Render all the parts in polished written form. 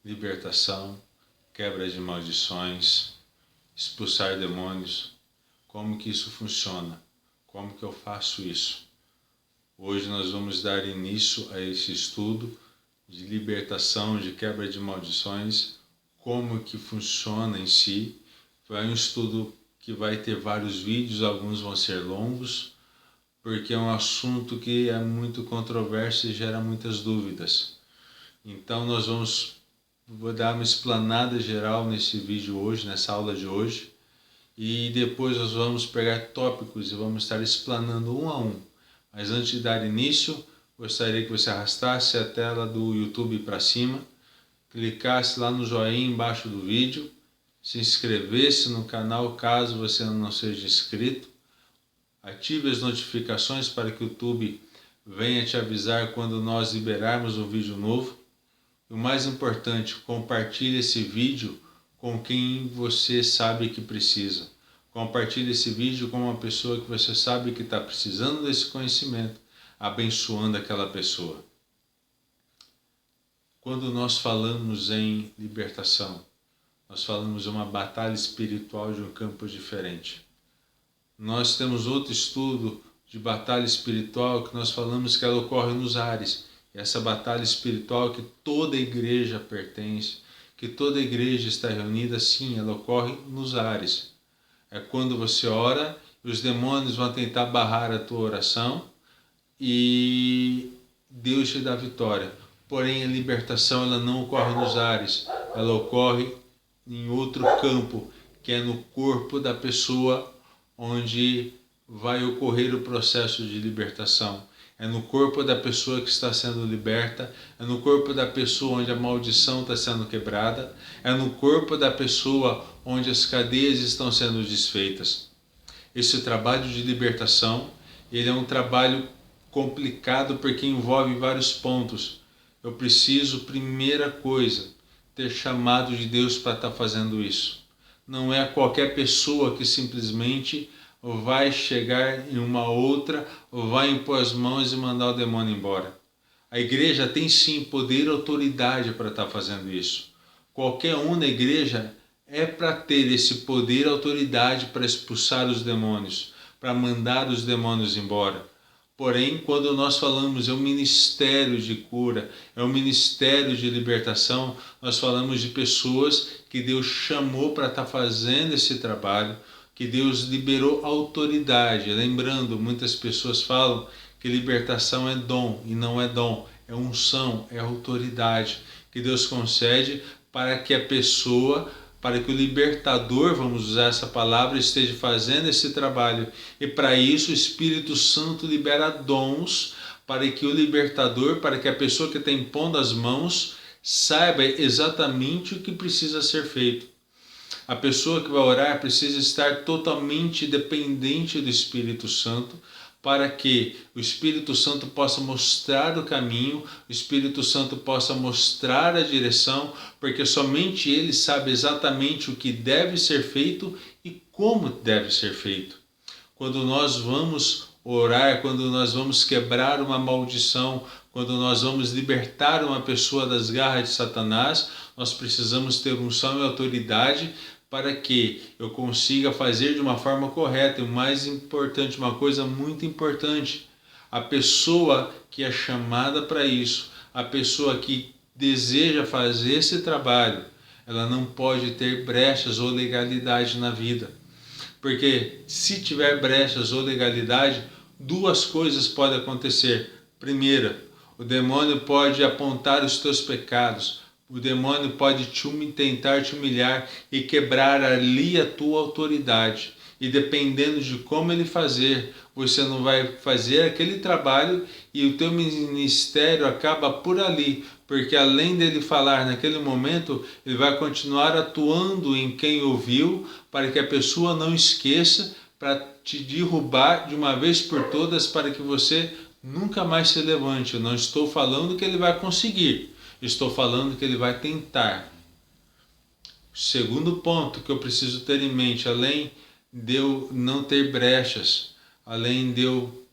libertação, quebra de maldições, expulsar demônios. Como que isso funciona? Como que eu faço isso? Hoje nós vamos dar início a esse estudo de libertação, de quebra de maldições, como que funciona em si. É um estudo que vai ter vários vídeos, alguns vão ser longos, porque é um assunto que é muito controverso e gera muitas dúvidas. Então nós vou dar uma explanada geral nesse vídeo hoje, nessa aula de hoje, e depois nós vamos pegar tópicos e vamos estar explanando um a um. Mas antes de dar início, gostaria que você arrastasse a tela do YouTube para cima, clicasse lá no joinha embaixo do vídeo, se inscrevesse no canal caso você não seja inscrito, ative as notificações para que o YouTube venha te avisar quando nós liberarmos um vídeo novo. E o mais importante, compartilhe esse vídeo com quem você sabe que precisa. Compartilhe esse vídeo com uma pessoa que você sabe que está precisando desse conhecimento, abençoando aquela pessoa. Quando nós falamos em libertação, nós falamos de uma batalha espiritual de um campo diferente. Nós temos outro estudo de batalha espiritual que nós falamos que ela ocorre nos ares. E essa batalha espiritual que toda igreja pertence, que toda igreja está reunida, sim, ela ocorre nos ares. É quando você ora e os demônios vão tentar barrar a tua oração e Deus te dá vitória. Porém, a libertação ela não ocorre nos ares, ela ocorre em outro campo, que é no corpo da pessoa onde vai ocorrer o processo de libertação. É no corpo da pessoa que está sendo liberta, é no corpo da pessoa onde a maldição está sendo quebrada, é no corpo da pessoa onde as cadeias estão sendo desfeitas. Esse trabalho de libertação, ele é um trabalho complicado porque envolve vários pontos. Eu preciso, primeira coisa, ter chamado de Deus para estar fazendo isso. Não é qualquer pessoa que simplesmente vai chegar em uma outra, vai impor as mãos e mandar o demônio embora. A igreja tem sim poder e autoridade para estar fazendo isso. Qualquer um na igreja é para ter esse poder e autoridade para expulsar os demônios, para mandar os demônios embora. Porém, quando nós falamos é um ministério de cura, é um ministério de libertação, nós falamos de pessoas que Deus chamou para estar fazendo esse trabalho, que Deus liberou autoridade. Lembrando, muitas pessoas falam que libertação é dom, e não é dom, é unção, é autoridade, que Deus concede para que a pessoa, para que o libertador, vamos usar essa palavra, esteja fazendo esse trabalho. E para isso o Espírito Santo libera dons para que o libertador, para que a pessoa que está impondo as mãos, saiba exatamente o que precisa ser feito. A pessoa que vai orar precisa estar totalmente dependente do Espírito Santo, para que o Espírito Santo possa mostrar o caminho, o Espírito Santo possa mostrar a direção, porque somente Ele sabe exatamente o que deve ser feito e como deve ser feito. Quando nós vamos orar, quando nós vamos quebrar uma maldição, quando nós vamos libertar uma pessoa das garras de Satanás, nós precisamos ter unção e autoridade para que eu consiga fazer de uma forma correta. E o mais importante, uma coisa muito importante, a pessoa que é chamada para isso, a pessoa que deseja fazer esse trabalho, ela não pode ter brechas ou legalidade na vida. Porque se tiver brechas ou legalidade, duas coisas podem acontecer. Primeira, o demônio pode apontar os teus pecados, o demônio pode tentar te humilhar e quebrar ali a tua autoridade. E dependendo de como ele fazer, você não vai fazer aquele trabalho e o teu ministério acaba por ali. Porque além dele falar naquele momento, ele vai continuar atuando em quem ouviu, para que a pessoa não esqueça, para te derrubar de uma vez por todas, para que você nunca mais se levante. Eu não estou falando que ele vai conseguir, estou falando que ele vai tentar. Segundo ponto que eu preciso ter em mente, além de eu não ter brechas, além de eu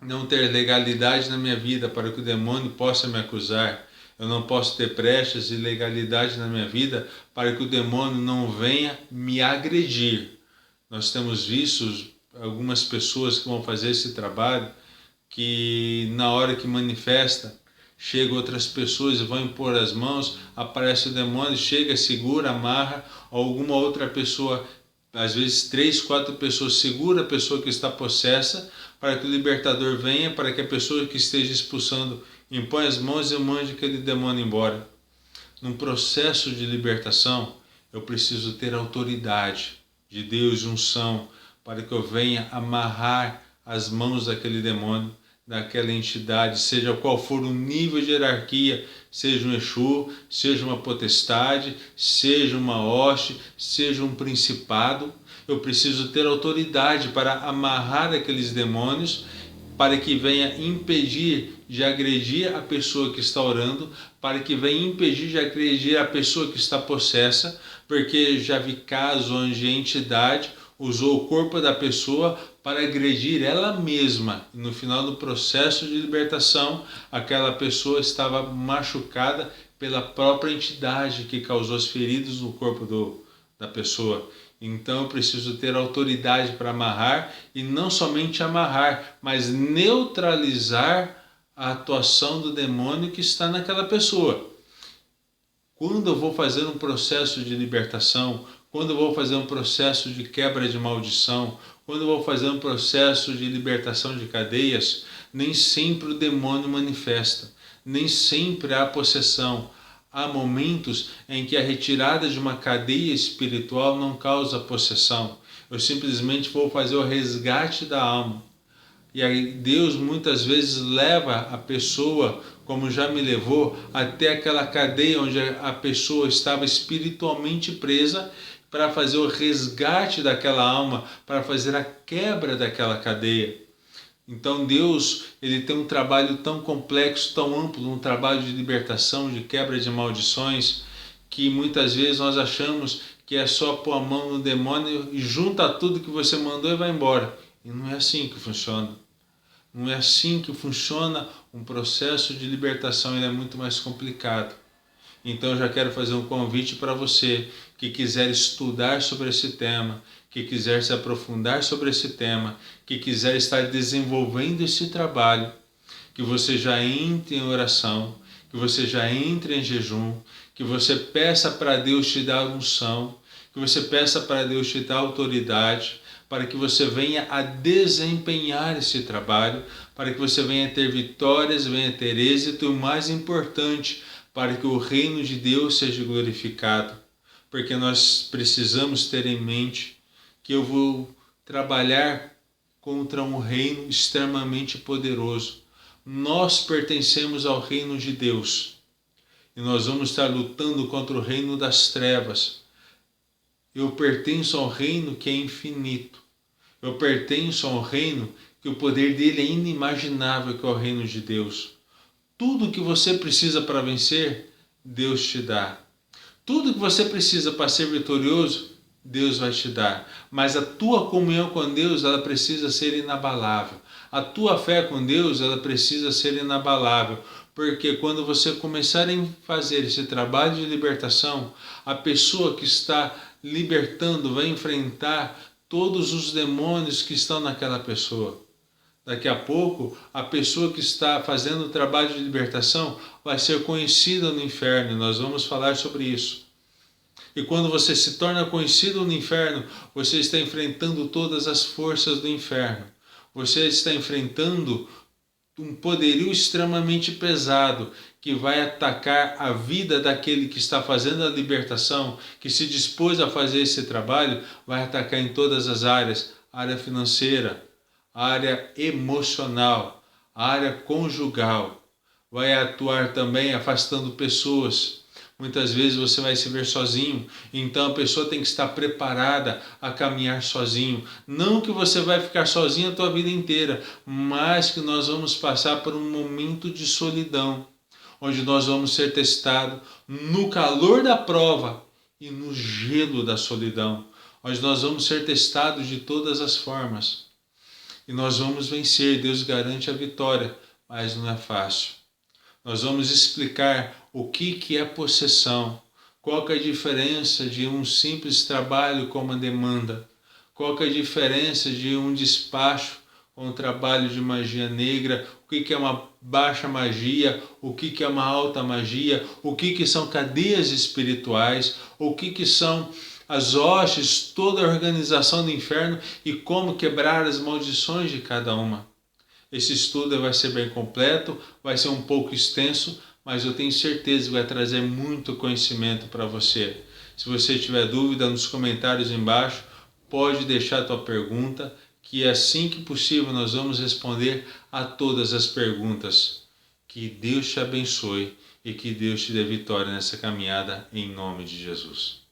não ter legalidade na minha vida para que o demônio possa me acusar, Eu não posso ter brechas e ilegalidade na minha vida para que o demônio não venha me agredir. Nós temos visto algumas pessoas que vão fazer esse trabalho que na hora que manifesta, chegam outras pessoas e vão impor as mãos, aparece o demônio, chega, segura, amarra, ou alguma outra pessoa, às vezes 3, 4 pessoas, segura a pessoa que está possessa, para que o libertador venha, para que a pessoa que esteja expulsando impõe as mãos e mande aquele demônio embora. Num processo de libertação, eu preciso ter autoridade de Deus, unção, para que eu venha amarrar as mãos daquele demônio, daquela entidade, seja qual for o nível de hierarquia, seja um Exu, seja uma potestade, seja uma hoste, seja um principado. Eu preciso ter autoridade para amarrar aqueles demônios, para que venha impedir de agredir a pessoa que está orando, para que venha impedir de agredir a pessoa que está possessa, porque já vi casos onde a entidade usou o corpo da pessoa para agredir ela mesma. E no final do processo de libertação, aquela pessoa estava machucada pela própria entidade que causou as feridas no corpo da pessoa. Então eu preciso ter autoridade para amarrar, e não somente amarrar, mas neutralizar a atuação do demônio que está naquela pessoa. Quando eu vou fazer um processo de libertação, quando eu vou fazer um processo de quebra de maldição, quando eu vou fazer um processo de libertação de cadeias, nem sempre o demônio manifesta, nem sempre há possessão. Há momentos em que a retirada de uma cadeia espiritual não causa possessão. Eu simplesmente vou fazer o resgate da alma. E aí Deus muitas vezes leva a pessoa, como já me levou, até aquela cadeia onde a pessoa estava espiritualmente presa, para fazer o resgate daquela alma, para fazer a quebra daquela cadeia. Então Deus, ele tem um trabalho tão complexo, tão amplo, um trabalho de libertação, de quebra de maldições, que muitas vezes nós achamos que é só pôr a mão no demônio e junta tudo que você mandou e vai embora. E não é assim que funciona. Não é assim que funciona um processo de libertação, ele é muito mais complicado. Então eu já quero fazer um convite para você que quiser estudar sobre esse tema, que quiser se aprofundar sobre esse tema, que quiser estar desenvolvendo esse trabalho, que você já entre em oração, que você já entre em jejum, que você peça para Deus te dar unção, que você peça para Deus te dar autoridade, para que você venha a desempenhar esse trabalho, para que você venha ter vitórias, venha ter êxito e o mais importante, para que o reino de Deus seja glorificado. Porque nós precisamos ter em mente que eu vou trabalhar contra um reino extremamente poderoso. Nós pertencemos ao reino de Deus e nós vamos estar lutando contra o reino das trevas. Eu pertenço ao reino que é infinito. Eu pertenço ao reino que o poder dele é inimaginável, que é o reino de Deus. Tudo que você precisa para vencer, Deus te dá. Tudo que você precisa para ser vitorioso, Deus vai te dar. Mas a tua comunhão com Deus, ela precisa ser inabalável. A tua fé com Deus, ela precisa ser inabalável. Porque quando você começar a fazer esse trabalho de libertação, a pessoa que está libertando vai enfrentar todos os demônios que estão naquela pessoa. Daqui a pouco, a pessoa que está fazendo o trabalho de libertação vai ser conhecida no inferno. Nós vamos falar sobre isso. E quando você se torna conhecido no inferno, você está enfrentando todas as forças do inferno. Você está enfrentando um poderio extremamente pesado que vai atacar a vida daquele que está fazendo a libertação, que se dispôs a fazer esse trabalho, vai atacar em todas as áreas, área financeira, área emocional, área conjugal. Vai atuar também afastando pessoas. Muitas vezes você vai se ver sozinho, então a pessoa tem que estar preparada a caminhar sozinho. Não que você vai ficar sozinho a tua vida inteira, mas que nós vamos passar por um momento de solidão, onde nós vamos ser testados no calor da prova e no gelo da solidão, onde nós vamos ser testados de todas as formas. E nós vamos vencer, Deus garante a vitória, mas não é fácil. Nós vamos explicar o que é possessão, qual que é a diferença de um simples trabalho com uma demanda, qual que é a diferença de um despacho com um trabalho de magia negra, o que é uma baixa magia, o que é uma alta magia, o que são cadeias espirituais, o que são as hostes, toda a organização do inferno e como quebrar as maldições de cada uma. Esse estudo vai ser bem completo, vai ser um pouco extenso, mas eu tenho certeza que vai trazer muito conhecimento para você. Se você tiver dúvida, nos comentários embaixo, pode deixar a tua pergunta, que assim que possível nós vamos responder a todas as perguntas. Que Deus te abençoe e que Deus te dê vitória nessa caminhada em nome de Jesus.